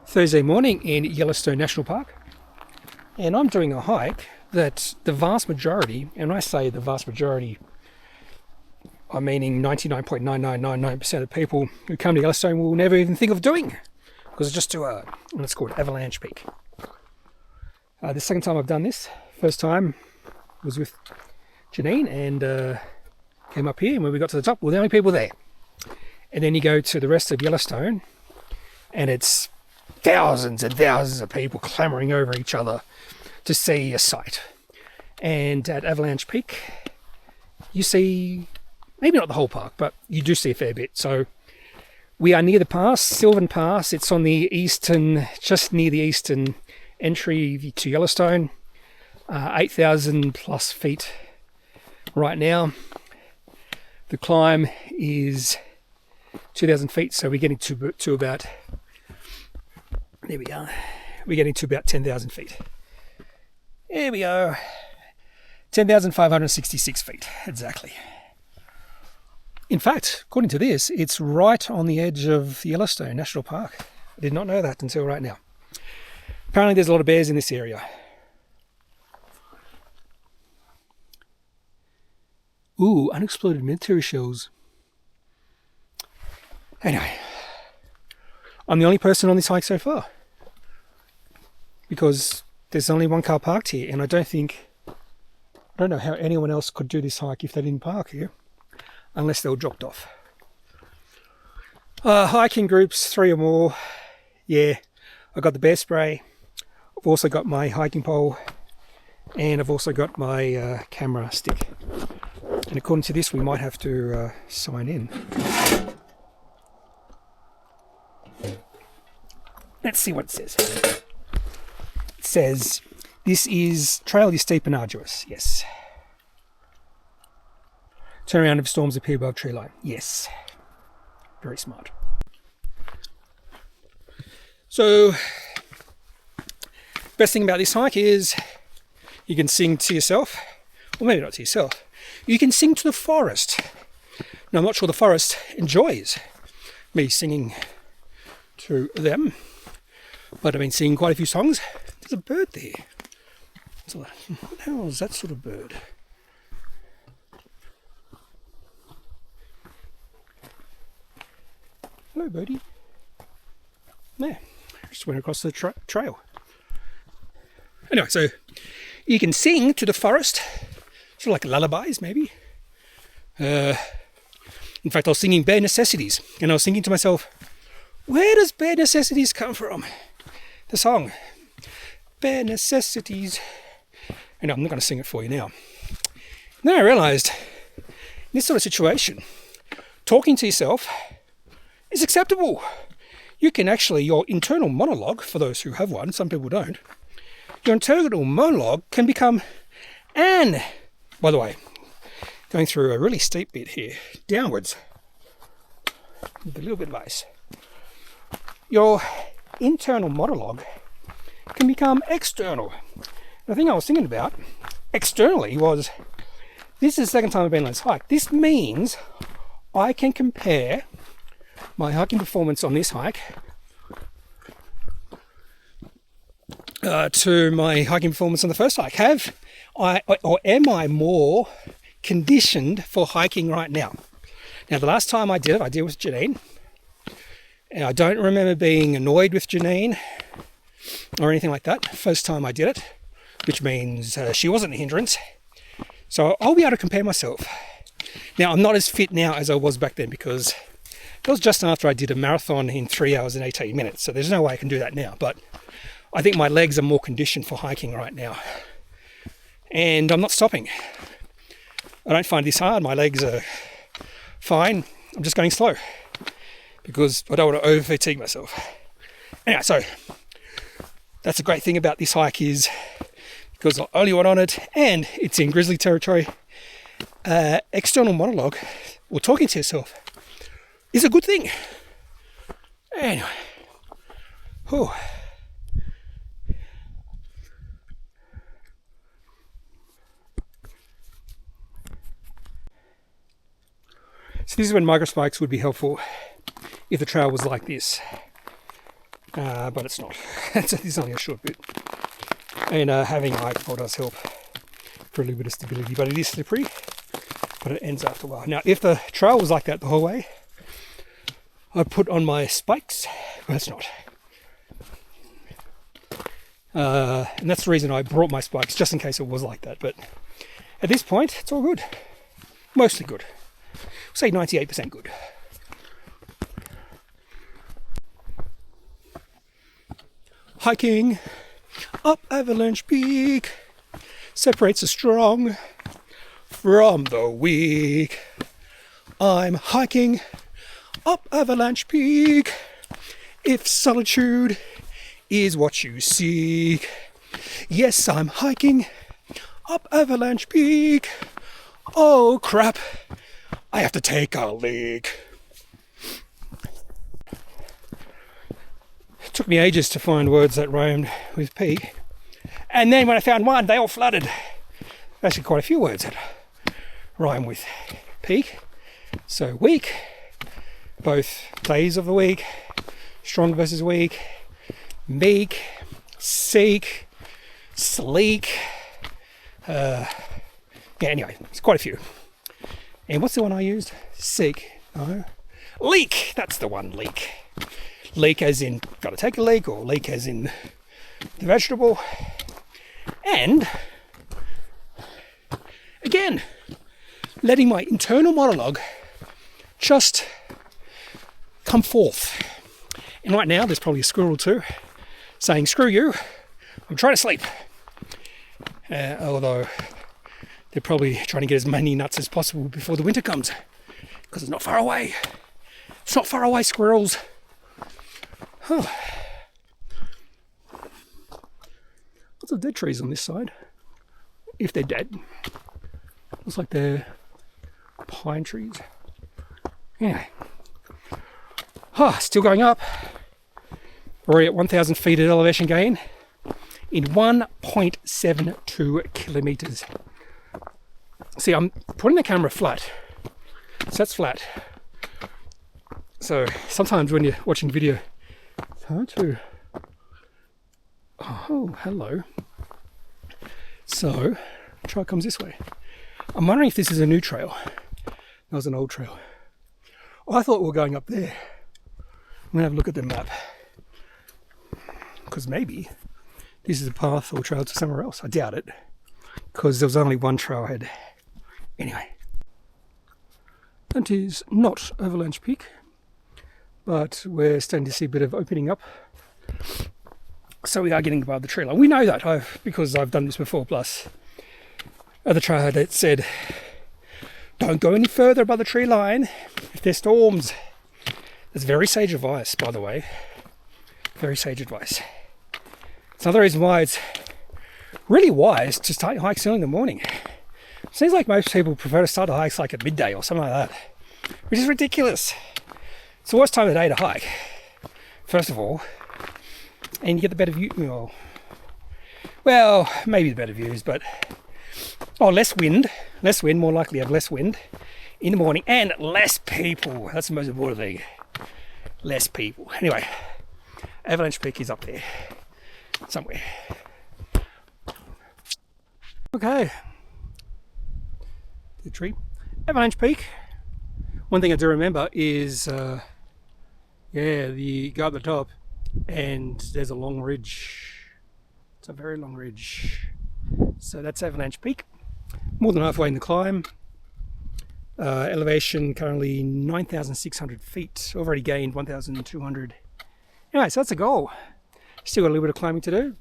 Thursday morning in Yellowstone National Park, and I'm doing a hike that the vast majority, and I say the vast majority, I'm meaning 99.9999% of people who come to Yellowstone will never even think of doing, because it's just and it's called Avalanche Peak. The second time I've done this, first time was with Janine, and came up here, and when we got to the top, we're the only people there. And then you go to the rest of Yellowstone, and it's thousands and thousands of people clamoring over each other to see a site. And at Avalanche Peak, you see, maybe not the whole park, but you do see a fair bit. So we are near the pass, Sylvan Pass. It's on the eastern, just near the eastern entry to Yellowstone. 8,000 plus feet right now. The climb is 2,000 feet, so we're getting to about, there we are, we're getting to about 10,000 feet. There we go, 10,566 feet, exactly. In fact, according to this, it's right on the edge of Yellowstone National Park. I did not know that until right now. Apparently there's a lot of bears in this area. Ooh, unexploded military shells. Anyway, I'm the only person on this hike so far, because there's only one car parked here, and I don't know how anyone else could do this hike if they didn't park here, unless they were dropped off. Hiking groups, 3 or more. Yeah, I got the bear spray. I've also got my hiking pole, and I've also got my camera stick. And according to this, we might have to sign in. Let's see what it says. It says, this trail is steep and arduous. Yes. Turn around if storms appear above tree line. Yes. Very smart. So, best thing about this hike is you can sing to yourself. Or maybe not to yourself. You can sing to the forest. Now, I'm not sure the forest enjoys me singing to them, but I've been singing quite a few songs. There's a bird there. What the hell is that sort of bird? Hello, birdie. There. Just went across the trail. Anyway, so you can sing to the forest, sort of like lullabies, maybe. In fact, I was singing Bare Necessities, and I was thinking to myself, where does Bare Necessities come from? The song, Bare Necessities. And I'm not going to sing it for you now. Then I realised, in this sort of situation, talking to yourself is acceptable. You can actually, your internal monologue, for those who have one, some people don't, your internal monologue can become an, by the way, going through a really steep bit here, downwards, with a little bit of ice. Your internal monologue can become external. The thing I was thinking about externally was, this is the second time I've been on this hike. This means I can compare my hiking performance on this hike to my hiking performance on the first hike. Am I more conditioned for hiking right now? Now, the last time I did it with Janine, and I don't remember being annoyed with Janine or anything like that. First time I did it, which means she wasn't a hindrance. So I'll be able to compare myself. Now, I'm not as fit now as I was back then, because that was just after I did a marathon in 3 hours and 18 minutes. So there's no way I can do that now. But I think my legs are more conditioned for hiking right now. And I'm not stopping. I don't find this hard. My legs are fine. I'm just going slow, because I don't want to over-fatigue myself. Anyway, so that's a great thing about this hike, is because I only went on it and it's in grizzly territory. External monologue, or talking to yourself, is a good thing. Anyway. Whew. So this is when microspikes would be helpful if the trail was like this. but it's not. It's only a short bit. And having a high pole does help for a little bit of stability, but it is slippery, but it ends after a while. Now, if the trail was like that the whole way, I'd put on my spikes, but it's not. And that's the reason I brought my spikes, just in case it was like that. But at this point, it's all good. Mostly good. Say 98% good. Hiking up Avalanche Peak separates the strong from the weak. I'm hiking up Avalanche Peak. If solitude is what you seek. Yes, I'm hiking up Avalanche Peak. Oh crap, I have to take a leak. It took me ages to find words that rhymed with peak. And then when I found one, they all flooded. Actually quite a few words that rhyme with peak. So weak, both days of the week, strong versus weak, meek, seek, sleek. Yeah, anyway, it's quite a few. And what's the one I used? Seek. No. Leak. That's the one. Leak. Leak as in got to take a leak, or leak as in the vegetable. And again, letting my internal monologue just come forth. And right now, there's probably a squirrel too saying, "Screw you, I'm trying to sleep." Although they're probably trying to get as many nuts as possible before the winter comes, because it's not far away. It's not far away, squirrels. Huh. Lots of dead trees on this side, if they're dead. Looks like they're pine trees. Anyway. Still going up. We're already at 1,000 feet at elevation gain in 1.72 kilometers. See, I'm putting the camera flat, so that's flat. So sometimes when you're watching video, it's hard to... Oh, hello. So, trail comes this way. I'm wondering if this is a new trail. That was an old trail. Oh, I thought we were going up there. I'm going to have a look at the map, because maybe this is a path or trail to somewhere else. I doubt it, because there was only one trailhead. Anyway, that is not Avalanche Peak, but we're starting to see a bit of opening up. So we are getting above the tree line. We know that because I've done this before. Plus, at the trailhead it said, "Don't go any further above the tree line if there's storms." That's very sage advice, by the way. Very sage advice. It's another reason why it's really wise to start your hikes early in the morning. Seems like most people prefer to start the hikes like at midday or something like that, which is ridiculous. It's the worst time of the day to hike, first of all, and you get the better view. Well, maybe the better views, but less wind, more likely to have less wind in the morning, and less people. That's the most important thing. Less people. Anyway, Avalanche Peak is up there somewhere. Okay. The tree. Avalanche Peak. One thing I do remember is, you go up the top and there's a long ridge. It's a very long ridge. So that's Avalanche Peak. More than halfway in the climb. Elevation currently 9,600 feet. Already gained 1,200. Anyway, so that's a goal. Still got a little bit of climbing to do.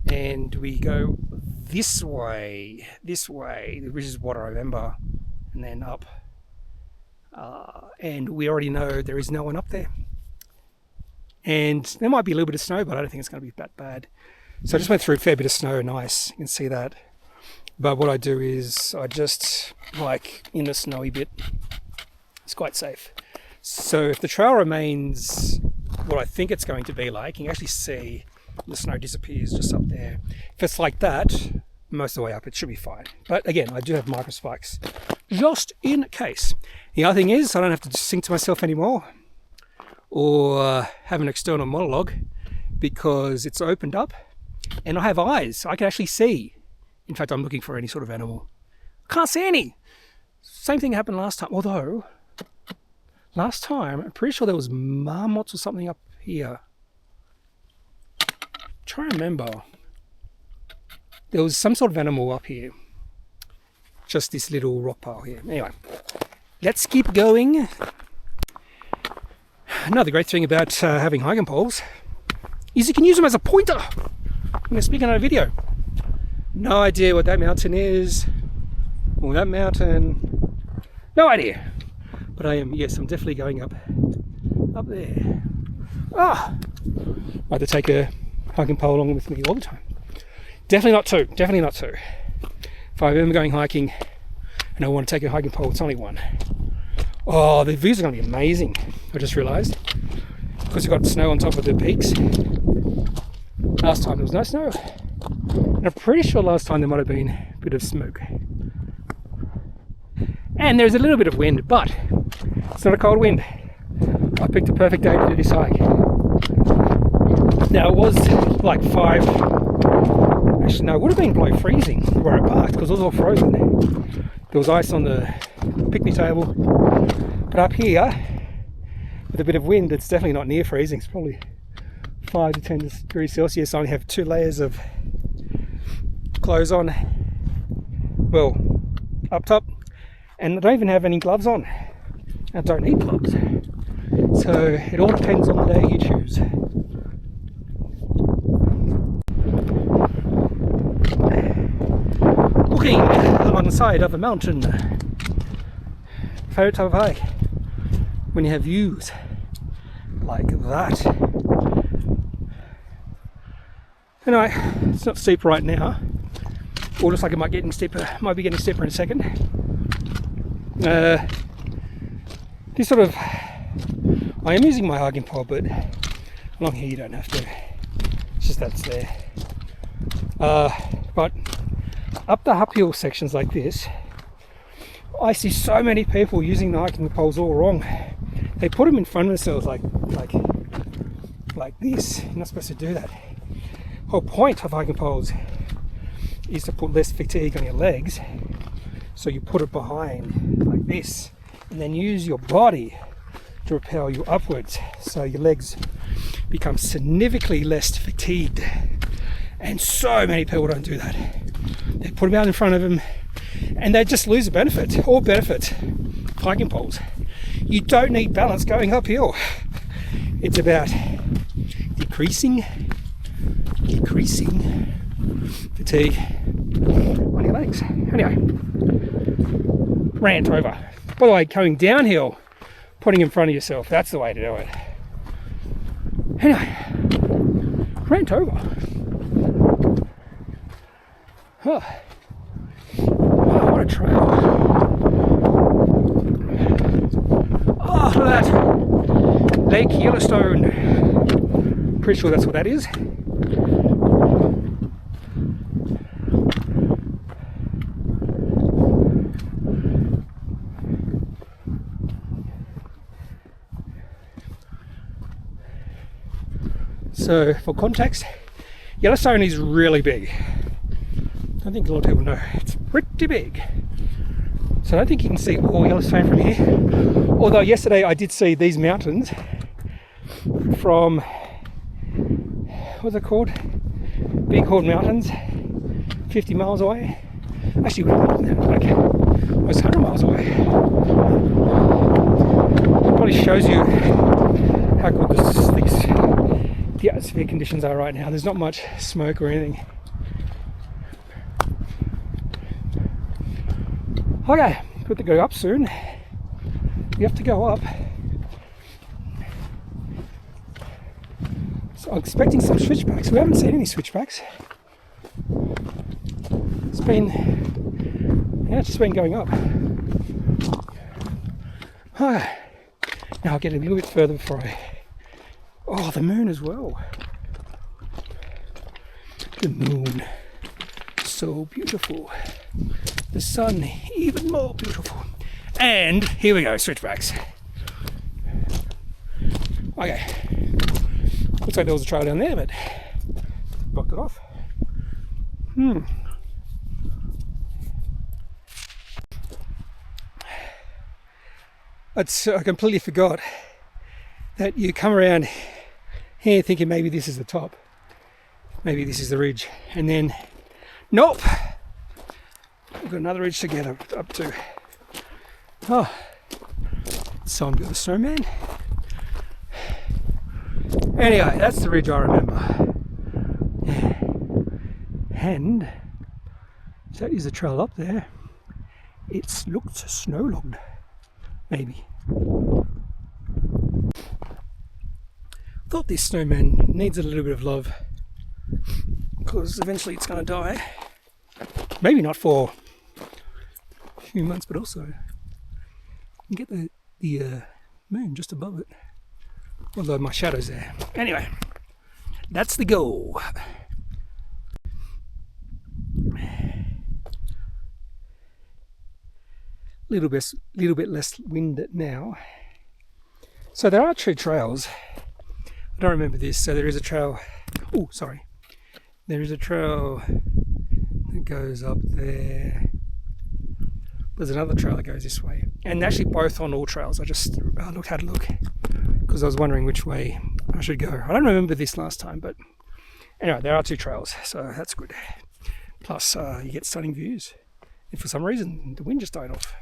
And we go this way, which is what I remember, and then up. And we already know there is no one up there. And there might be a little bit of snow, but I don't think it's going to be that bad. So I just went through a fair bit of snow and ice. You can see that. But what I do is I just hike in the snowy bit. It's quite safe. So if the trail remains what I think it's going to be like, you can actually see the snow disappears just up there. If it's like that, most of the way up, it should be fine. But again, I do have micro spikes just in case. The other thing is I don't have to sing to myself anymore or have an external monologue, because it's opened up and I have eyes. I can actually see. In fact, I'm looking for any sort of animal. Can't see any. Same thing happened last time. Although, last time, I'm pretty sure there was marmots or something up here. Try to remember. There was some sort of animal up here. Just this little rock pile here. Anyway, let's keep going. Another great thing about having hiking poles is you can use them as a pointer when you're speaking on a video. No idea what that mountain is, or that mountain. No idea. But I'm definitely going up there. I have to take a hiking pole along with me all the time. Definitely not two. If I'm ever going hiking and I want to take a hiking pole, it's only one. Oh, the views are going to be amazing, I just realised. Because you've got snow on top of the peaks. Last time there was no snow. And I'm pretty sure last time there might have been a bit of smoke. And there's a little bit of wind, but it's not a cold wind. I picked a perfect day to do this hike. Now it was like 5, actually no, it would have been below freezing where I parked because it was all frozen. There was ice on the picnic table. But up here, with a bit of wind, it's definitely not near freezing. It's probably 5 to 10 degrees Celsius. I only have 2 layers of clothes on, well, up top, and I don't even have any gloves on. I don't need gloves. So it all depends on the day you choose. Looking along the side of a mountain. Favorite type of hike when you have views like that. Anyway, it's not steep right now. Or looks like it might be getting steeper in a second. I am using my hiking pole, but along here you don't have to. It's just that's there. But up the uphill sections like this, I see so many people using the hiking poles all wrong. They put them in front of themselves like this. You're not supposed to do that. The whole point of hiking poles is to put less fatigue on your legs. So you put it behind like this and then use your body to propel you upwards. So your legs become significantly less fatigued. And so many people don't do that. They put them out in front of them and they just lose the benefit, all benefit of hiking poles. You don't need balance going uphill. It's about decreasing fatigue on your legs. Anyway, rant over. By the way, going downhill, putting in front of yourself, that's the way to do it. Anyway, rant over. Oh, what a trail. Oh, look at that. Lake Yellowstone. Pretty sure that's what that is. So, for context, Yellowstone is really big. I think a lot of people know it's pretty big. So I don't think you can see all Yellowstone from here. Although yesterday I did see these mountains from, what's it called? Bighorn Mountains, 50 miles away. Actually, like almost 100 miles away. It probably shows you how good the atmosphere conditions are right now. There's not much smoke or anything. Okay, good to go up soon. We have to go up. So I'm expecting some switchbacks. We haven't seen any switchbacks. It's just been going up. Okay. Now I'll get a little bit further before oh, the moon as well. The moon, so beautiful. The sun, even more beautiful. And here we go, switchbacks. Okay, we'll looks like there was a trail down there, but blocked it off. I completely forgot that you come around here thinking maybe this is the top, maybe this is the ridge, and then nope, we've got another ridge to get up to. Oh, so I'm got a snowman. Anyway, that's the ridge I remember, and that is a trail up there. It's looked snow-logged, maybe. Thought this snowman needs a little bit of love, because eventually it's going to die. Maybe not for a few months, but also you can get the moon just above it, although my shadow's there. Anyway, that's the goal. Little bit less wind now. So there are two trails. I don't remember this. So there is a trail. Oh, sorry. There is a trail that goes up there. There's another trail that goes this way, and actually both on all trails. I just had a look because I was wondering which way I should go. I don't remember this last time, but anyway, there are two trails, so that's good. Plus, you get stunning views. And for some reason, the wind just died off.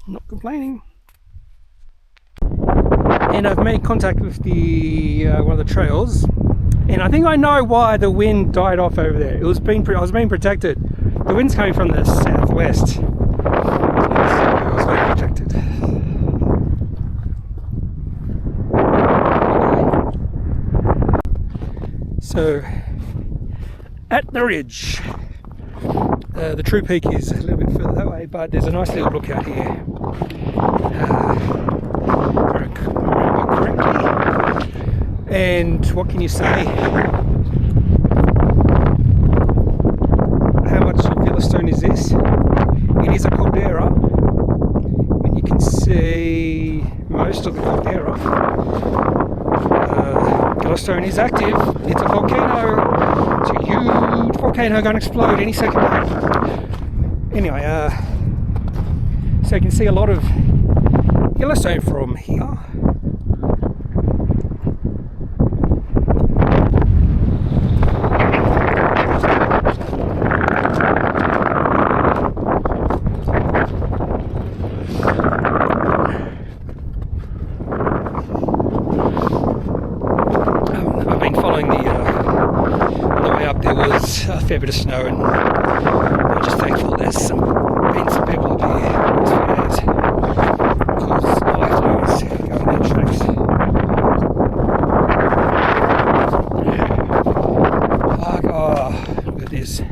I'm not complaining. And I've made contact with the one of the trails, and I think I know why the wind died off over there. I was being protected. The wind's coming from the southwest, so I was being protected. So at the ridge, the true peak is a little bit further that way, but there's a nice little lookout here. And what can you say? How much of Yellowstone is this? It is a caldera, and you can see most of the caldera. Yellowstone is active. It's a volcano. It's a huge volcano going to explode any second now. Anyway, so you can see a lot of Yellowstone from here. A fair bit of snow, and I'm just thankful there's been some people up here in these few days, because all I have to do is go on their tracks. Oh, look at this.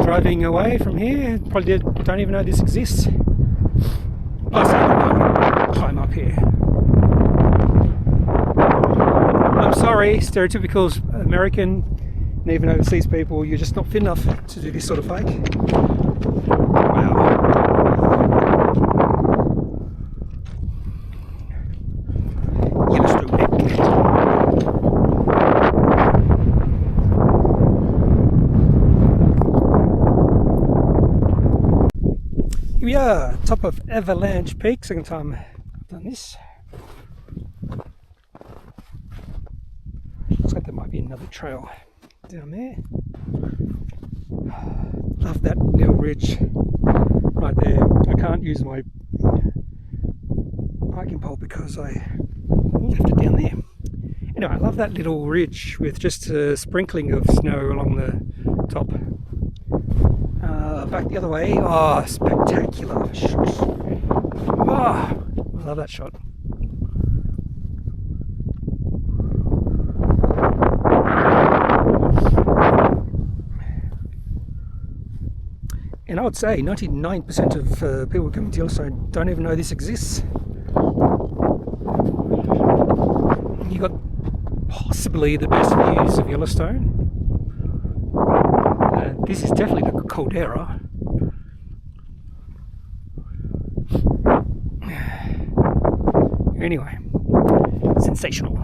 Driving away from here probably don't even know this exists. Plus, I don't climb up here. I'm sorry, stereotypical American and even overseas people, you're just not fit enough to do this sort of hike. Wow. Yellowstone. Here we are, top of Avalanche Peak. Second time I've done this. Looks like there might be another trail down there. Love that little ridge right there. I can't use my hiking pole because I left it down there. Anyway, I love that little ridge with just a sprinkling of snow along the top. Back the other way. Oh, spectacular shot. Oh, I love that shot. And I would say 99% of people coming to Yellowstone don't even know this exists. You got possibly the best views of Yellowstone. This is definitely the caldera. Anyway, sensational.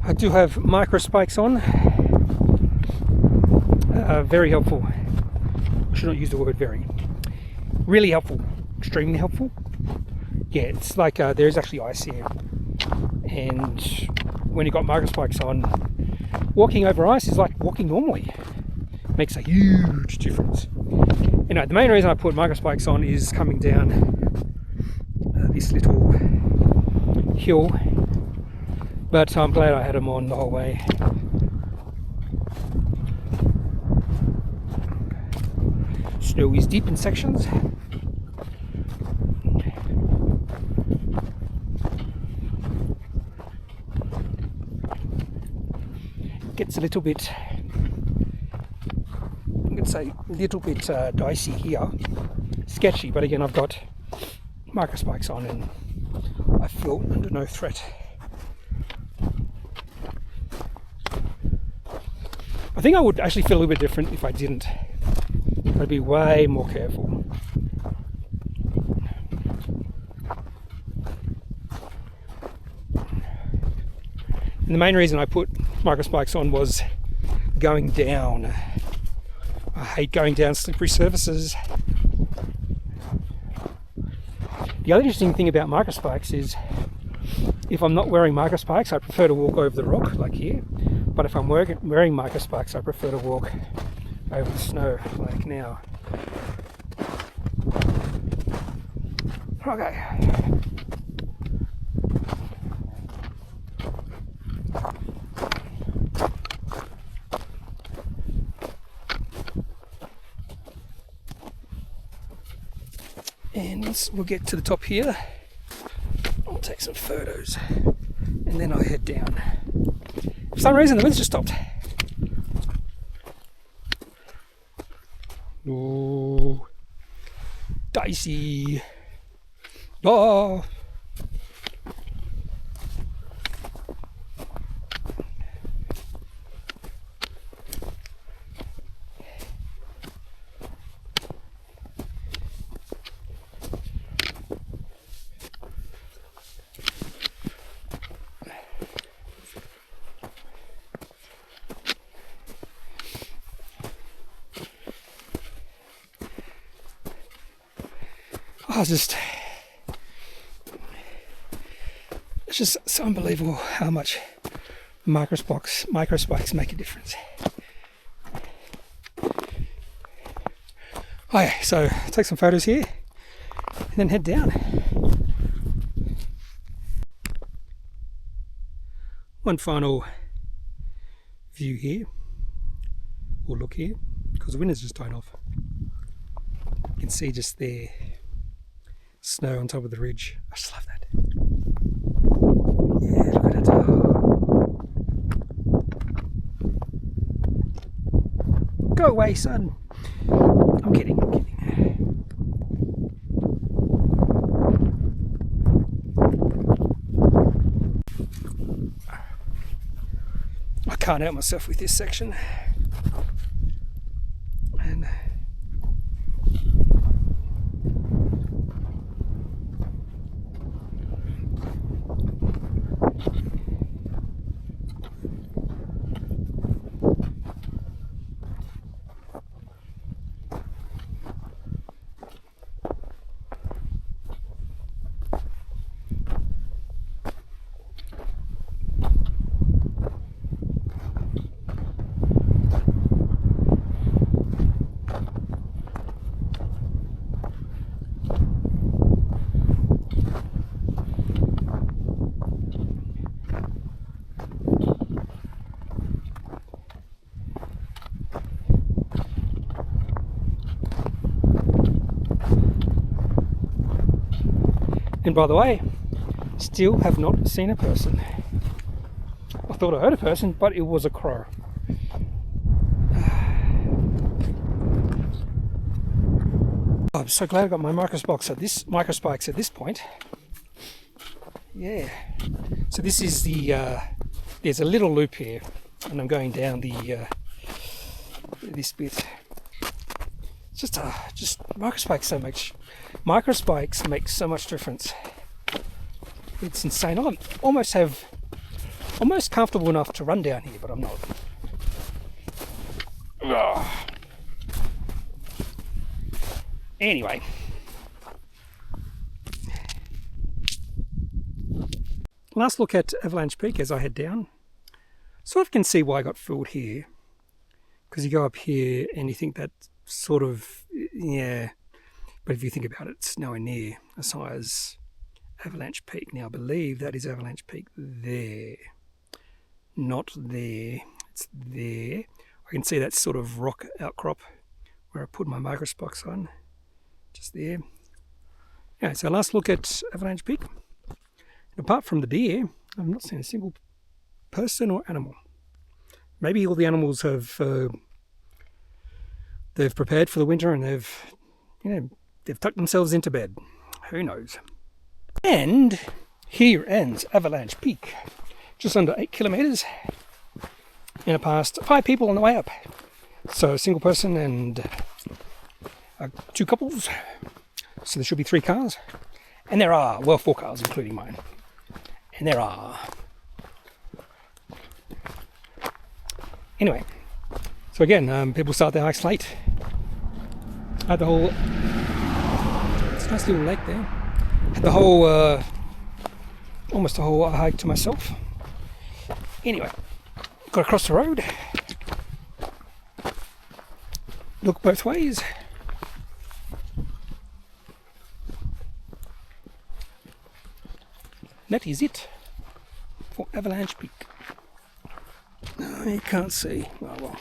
I do have micro spikes on. Very helpful. I should not use the word very. Really helpful. Extremely helpful. Yeah, it's like there is actually ice here. And when you've got micro spikes on, walking over ice is like walking normally. It makes a huge difference. You know, the main reason I put micro spikes on is coming down this little hill. But I'm glad I had them on the whole way. Snow is deep in sections. Gets a little bit, I'm going to say a little bit dicey here. Sketchy, but again I've got micro spikes on and I feel under no threat. I think I would actually feel a little bit different if I didn't. I'd be way more careful. And the main reason I put micro spikes on was going down. I hate going down slippery surfaces. The other interesting thing about micro spikes is if I'm not wearing micro spikes, I prefer to walk over the rock like here. But if I'm wearing micro spikes, I prefer to walk over the snow like now. Okay. And once we'll get to the top here, I'll take some photos and then I'll head down. For some reason the wind's just stopped. Oh, dicey. Oh. It's just it's unbelievable how much micro spikes make a difference. Okay, so take some photos here and then head down. One final view here, or look here, because the wind has just died off. You can see just there snow on top of the ridge. I just love that. Yeah, look at it. Go away, son. I'm kidding. can't help myself with this section. And by the way, still have not seen a person. I thought I heard a person, but it was a crow. I'm so glad I got my microspikes at this point. Yeah. So this is the there's a little loop here, and I'm going down the this bit. Just microspikes make so much difference. It's insane. I almost comfortable enough to run down here, but I'm not. Ugh. Anyway, last look at Avalanche Peak as I head down. Sort of can see why I got fooled here, because you go up here and you think that sort of, yeah, but if you think about it, it's nowhere near as high as Avalanche Peak. Now I believe that is Avalanche Peak there, not there, it's there. I can see that sort of rock outcrop where I put my microspikes on, just there. Yeah, so last look at Avalanche Peak. Apart from the deer, I've not seen a single person or animal. Maybe all the animals have they've prepared for the winter and they've tucked themselves into bed. Who knows? And here ends Avalanche Peak. Just under 8 kilometers. And I passed 5 people on the way up. So a single person and 2 couples. So there should be 3 cars. And there are, well, 4 cars including mine. And there are. Anyway, so again, people start their hikes late. I had the whole, it's a nice little lake there. Had the whole, almost the whole hike to myself. Anyway, got across the road. Look both ways. That is it for Avalanche Peak. No, you can't see. Oh well.